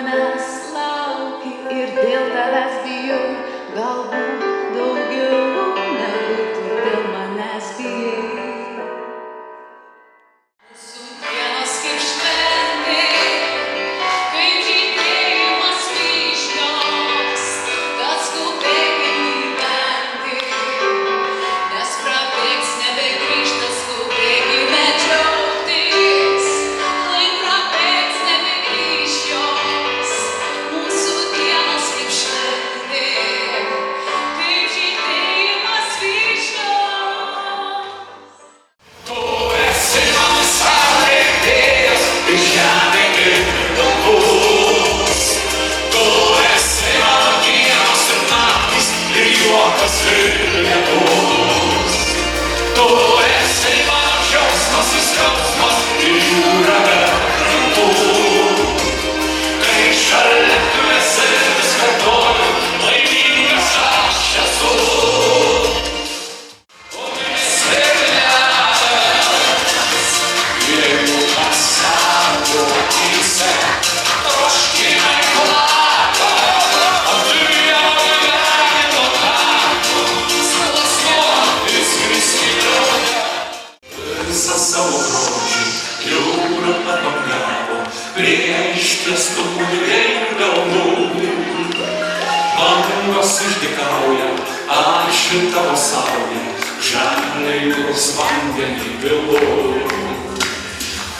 manęs lauki ir dėl tavęs bijau, galbūt daugiau negu tu dėl manęs bijai. Mūsų dienos kaip šventė, kaip žydėjimas vyšnios, tad skubėkim gyventi, nes prabėgs nebegrįžta, skubėkime džiaugtis, lai prabėgs nebegrįš jos. Mūsų dienos kaip šventė, kaip žydėjimas vyšnios. Tu esi mano saulė, vėjas ir žemė ir dangus. Tu esi mano dienos ir naktys ir juokas ir lietus. Tu esi mano džiaugsmas ir skausmas ir jūra be krantų. Kai šalia tu esi, vis kartoju, laimingas aš esu. Jeigu pasaulio akyse troškimai plaka, apdujau gyvenimo taku, skausmo įskristi drauge. Visą savo grožį jūra atbangavo prie išplėstų dviejų delnų. Bangos išdykauja, ašvin tavo saulė, žemė jūros vandenį pilu.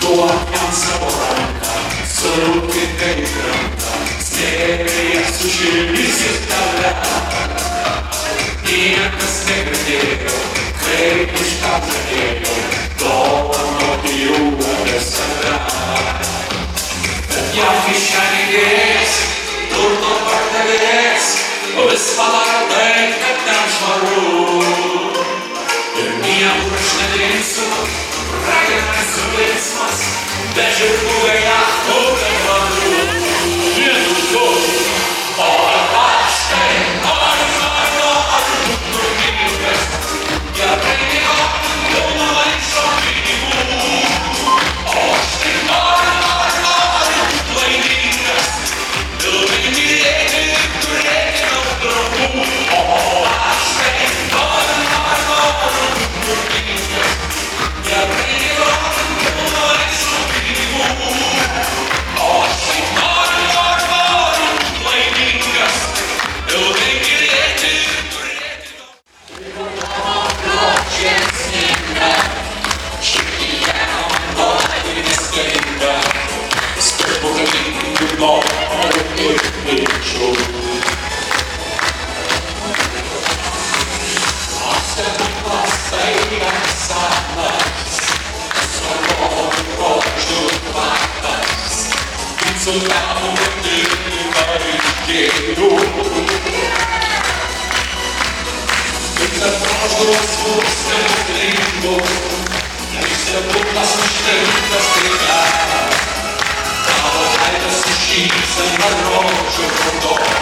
Duok man savo ranką, surūki kaip krantą, smėlyje sušildysit tave. Niekas negirdėjo, kaip iš ką žadėjau, dovanoti jūrą be save. Bet jam kišenį dės, turto pardavės, vis padaro tai, kad ten švaru. Ir niekur aš nedrįsiu, raginasi veiksmas, be žirgų vėjachtų be varų. Vienu žodžiu, o aš tai noriu būt laimingas. Gerai gyvenu, jau nuvaikščio pinigų. O aš tai noriu būt laimingas. Ilgai mylėti, turėti daug draugų. O aš tai noriu būt laimingas. Gerai gyvenu, jau nuvaikščio pinigų. O aš tai noriu būt laimingas. Ilgai mylėti, turėti daug Tavo veidas iššypsena rožių raudona.